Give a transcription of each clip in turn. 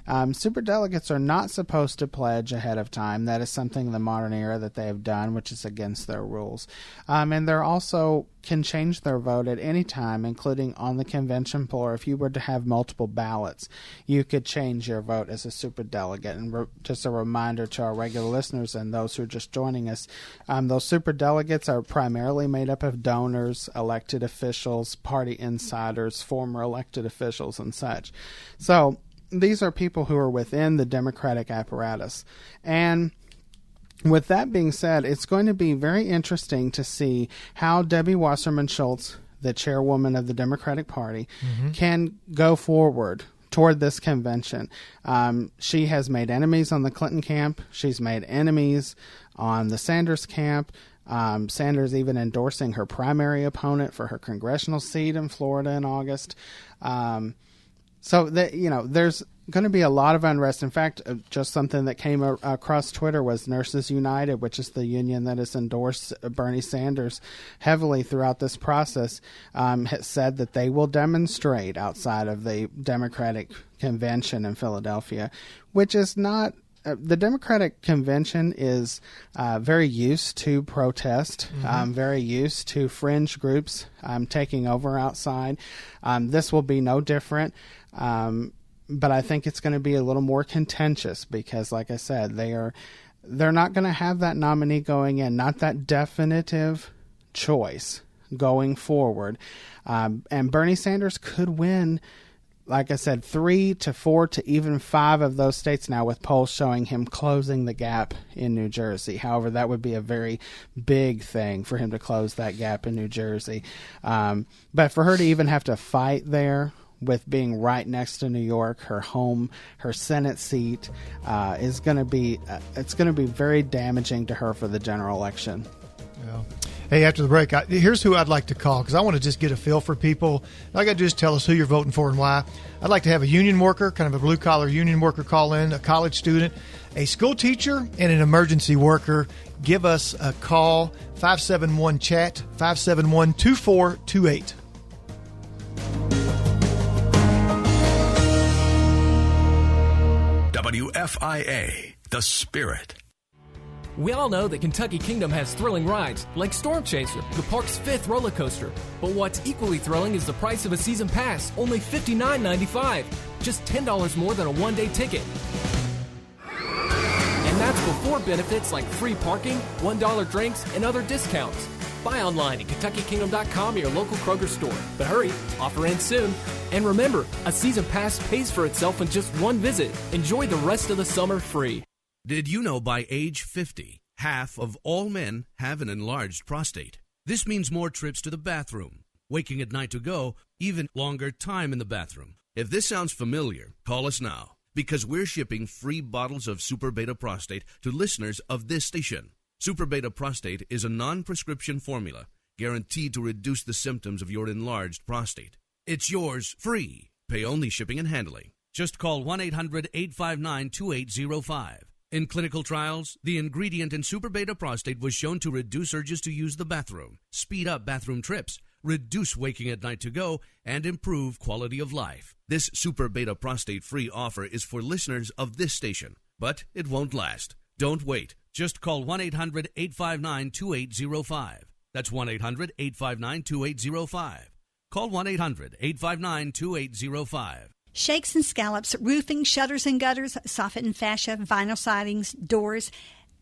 Superdelegates are not supposed to pledge ahead of time. That is something in the modern era that they have done, which is against their rules. And they're also can change their vote at any time, including on the convention floor. If you were to have multiple ballots, you could change your vote as a superdelegate. And just a reminder to our regular listeners and those who are just joining us, those superdelegates are primarily made up of donors, elected officials, party insiders, former elected officials, and such. So these are people who are within the Democratic apparatus. And with that being said, it's going to be very interesting to see how Debbie Wasserman Schultz, the chairwoman of the Democratic Party, can go forward toward this convention. She has made enemies on the Clinton camp. She's made enemies on the Sanders camp. Sanders even endorsing her primary opponent for her congressional seat in Florida in August. So that, there's going to be a lot of unrest. In fact, just something that came across Twitter was Nurses United, which is the union that has endorsed Bernie Sanders heavily throughout this process, has said that they will demonstrate outside of the Democratic convention in Philadelphia, which is not. The Democratic convention is very used to protest, very used to fringe groups taking over outside. This will be no different. But I think it's going to be a little more contentious because, like I said, they're not going to have that nominee going in, not that definitive choice going forward. And Bernie Sanders could win, like I said, 3 to 4 to even 5 of those states now, with polls showing him closing the gap in New Jersey. However, that would be a very big thing for him to close that gap in New Jersey. But for her to even have to fight there, with being right next to New York, her home, her Senate seat, is going to be it's going to be very damaging to her for the general election. Yeah. Hey, after the break, here's who I'd like to call because I want to just get a feel for people. All I got to do is tell us who you're voting for and why. I'd like to have a union worker, kind of a blue-collar union worker, call in, a college student, a school teacher, and an emergency worker. Give us a call, 571-CHAT, 571-2428. WFIA, The Spirit. We all know that Kentucky Kingdom has thrilling rides, like Storm Chaser, the park's 5th roller coaster. But what's equally thrilling is the price of a season pass, only $59.95. Just $10 more than a one-day ticket. And that's before benefits like free parking, $1 drinks, and other discounts. Buy online at KentuckyKingdom.com or your local Kroger store. But hurry, offer ends soon. And remember, a season pass pays for itself in just one visit. Enjoy the rest of the summer free. Did you know by age 50, half of all men have an enlarged prostate? This means more trips to the bathroom, waking at night to go, even longer time in the bathroom. If this sounds familiar, call us now, because we're shipping free bottles of Super Beta Prostate to listeners of this station. Super Beta Prostate is a non-prescription formula guaranteed to reduce the symptoms of your enlarged prostate. It's yours free. Pay only shipping and handling. Just call 1-800-859-2805. In clinical trials, the ingredient in Super Beta Prostate was shown to reduce urges to use the bathroom, speed up bathroom trips, reduce waking at night to go, and improve quality of life. This Super Beta Prostate free offer is for listeners of this station, but it won't last. Don't wait. Just call 1-800-859-2805. That's 1-800-859-2805. Call 1-800-859-2805. Shakes and Scallops, roofing, shutters and gutters, soffit and fascia, vinyl sidings, doors,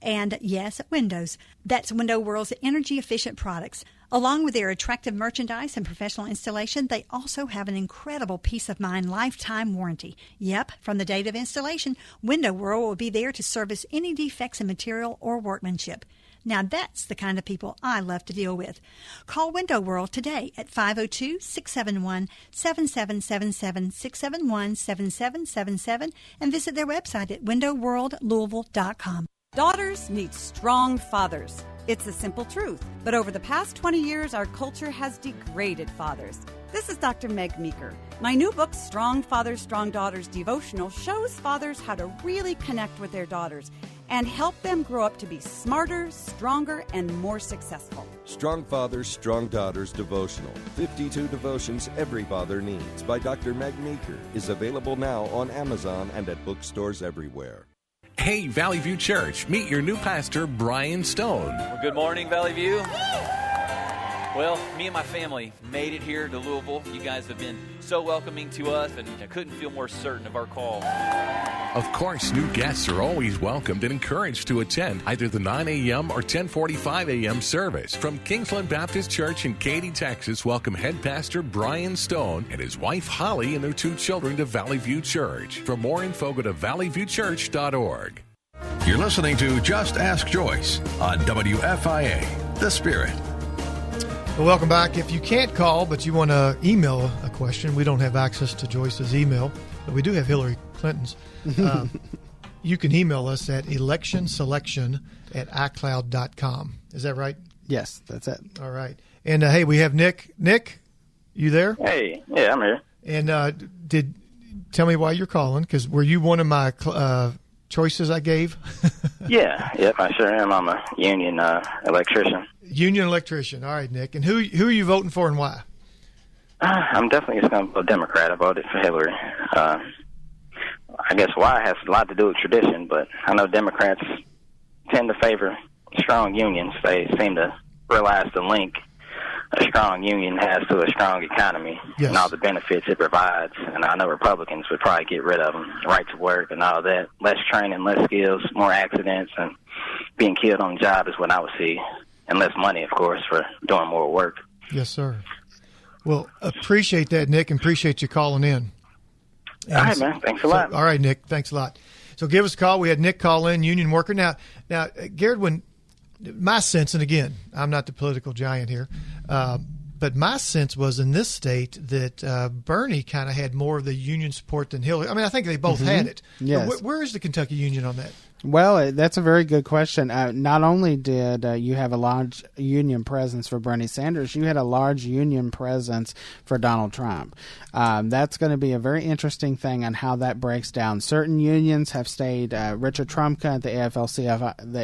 and, yes, windows. That's Window World's energy-efficient products. Along with their attractive merchandise and professional installation, they also have an incredible peace of mind lifetime warranty. Yep, from the date of installation, Window World will be there to service any defects in material or workmanship. Now that's the kind of people I love to deal with. Call Window World today at 502-671-7777, 671-7777, and visit their website at windowworldlouisville.com. Daughters need strong fathers. It's a simple truth. But over the past 20 years, our culture has degraded fathers. This is Dr. Meg Meeker. My new book, Strong Fathers, Strong Daughters Devotional, shows fathers how to really connect with their daughters and help them grow up to be smarter, stronger, and more successful. Strong Fathers, Strong Daughters Devotional. 52 devotions every father needs by Dr. Meg Meeker is available now on Amazon and at bookstores everywhere. Hey, Valley View Church, meet your new pastor, Brian Stone. Well, good morning, Valley View. Well, me and my family made it here to Louisville. You guys have been so welcoming to us, and I couldn't feel more certain of our call. Of course, new guests are always welcomed and encouraged to attend either the 9 a.m. or 10:45 a.m. service. From Kingsland Baptist Church in Katy, Texas, welcome head pastor Brian Stone and his wife Holly and their 2 children to Valley View Church. For more info, go to valleyviewchurch.org. You're listening to Just Ask Joyce on WFIA, The Spirit. Well, welcome back. If you can't call, but you want to email a question, we don't have access to Joyce's email, but we do have Hillary Clinton's. You can email us at electionselection@icloud.com. Is that right? Yes, that's it. All right. And, hey, we have Nick. Nick, you there? Hey, yeah, I'm here. And tell me why you're calling, because were you one of my choices I gave? Yep, I sure am. I'm a union electrician. Union electrician. All right, Nick. And who are you voting for and why? I'm definitely just going to vote Democrat. I voted for Hillary. I guess why has a lot to do with tradition, but I know Democrats tend to favor strong unions. They seem to realize the link a strong union has to a strong economy, yes, and all the benefits it provides. And I know Republicans would probably get rid of them, right to work and all that. Less training, less skills, more accidents, and being killed on the job is what I would see. And less money, of course, for doing more work. Yes, sir. Well, appreciate that, Nick, and appreciate you calling in. And all right, man. Thanks a lot. All right, Nick. Thanks a lot. So give us a call. We had Nick call in, union worker. Now, Garrett, when my sense, and again, I'm not the political giant here, but my sense was in this state that Bernie kind of had more of the union support than Hillary. I mean, I think they both had it. Yes. Where is the Kentucky Union on that? Well, that's a very good question. Not only did you have a large union presence for Bernie Sanders, you had a large union presence for Donald Trump. That's going to be a very interesting thing on how that breaks down. Certain unions have stayed. Richard Trumka, the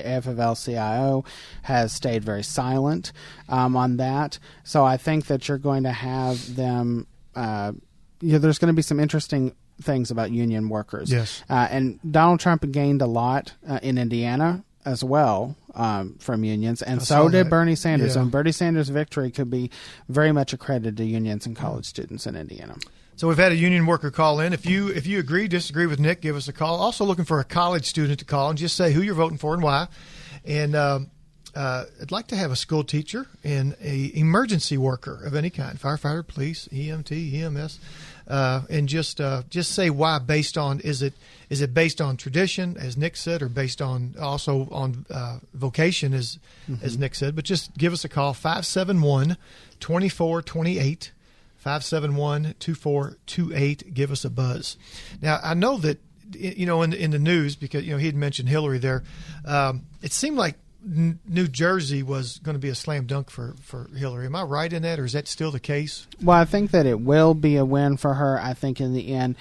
AFL-CIO, has stayed very silent on that. So I think that you're going to have them. There's going to be some interesting things about union workers. Yes. And Donald Trump gained a lot in Indiana as well from unions, and so did Bernie Sanders. Yeah. And Bernie Sanders' victory could be very much accredited to unions and college students in Indiana. So we've had a union worker call in. If you agree, disagree with Nick, give us a call. Also looking for a college student to call and just say who you're voting for and why. And I'd like to have a school teacher and a emergency worker of any kind, firefighter, police, EMT, EMS, and just say why. Based on is it based on tradition, as Nick said, or based on also on vocation, as Nick said. But just give us a call, 571-2428, 571-2428. Give us a buzz. Now I know that in the news, because he had mentioned Hillary there. It seemed like New Jersey was going to be a slam dunk for Hillary. Am I right in that, or is that still the case? Well, I think that it will be a win for her. I think in the end,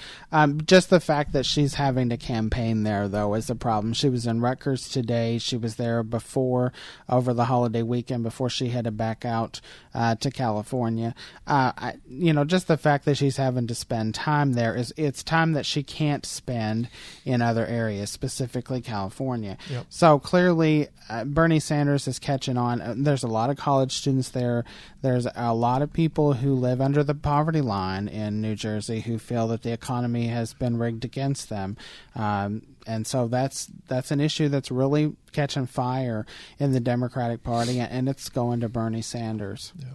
just the fact that she's having to campaign there, though, is a problem. She was in Rutgers today. She was there before, over the holiday weekend, before she headed back out to California. Just the fact that she's having to spend time there it's time that she can't spend in other areas, specifically California. Yep. So clearly, Bernie Sanders is catching on. There's a lot of college students there. There's a lot of people who live under the poverty line in New Jersey who feel that the economy has been rigged against them. And so that's an issue that's really catching fire in the Democratic Party, and it's going to Bernie Sanders. Yeah.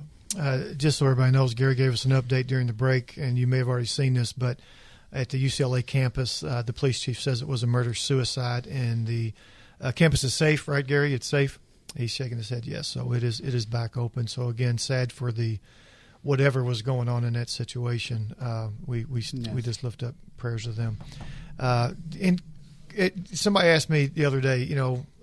Just so everybody knows, Gary gave us an update during the break, and you may have already seen this, but at the UCLA campus, the police chief says it was a murder-suicide, and the campus is safe, right, Gary? It's safe? He's shaking his head, yes. So it is back open. So, again, sad for the whatever was going on in that situation. We just lift up prayers to them. And somebody asked me the other day,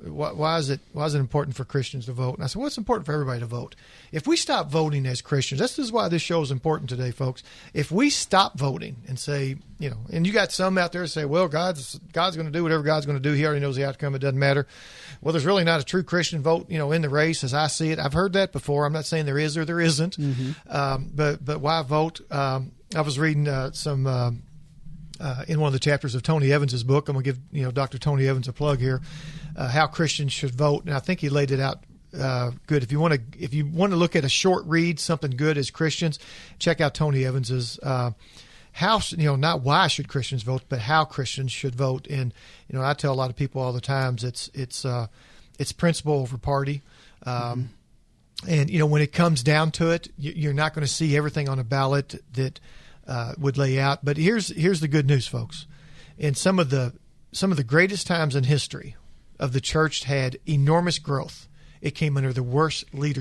why is it important for Christians to vote? And I said, well, it's important for everybody to vote. If we stop voting as Christians, this is why this show is important today, folks. If we stop voting and say, and you got some out there that say, well, God's going to do whatever God's going to do. He already knows the outcome. It doesn't matter. Well, there's really not a true Christian vote, in the race as I see it. I've heard that before. I'm not saying there is or there isn't. But why vote? I was reading some in one of the chapters of Tony Evans's book. I'm going to give Dr. Tony Evans a plug here. How Christians should vote, and I think he laid it out good. If you want to look at a short read, something good as Christians, check out Tony Evans's how not why should Christians vote, but how Christians should vote. And I tell a lot of people all the times it's principle over party. And when it comes down to it, you're not going to see everything on a ballot that would lay out. But here's the good news, folks. In some of the greatest times in history of the church had enormous growth. It came under the worst leadership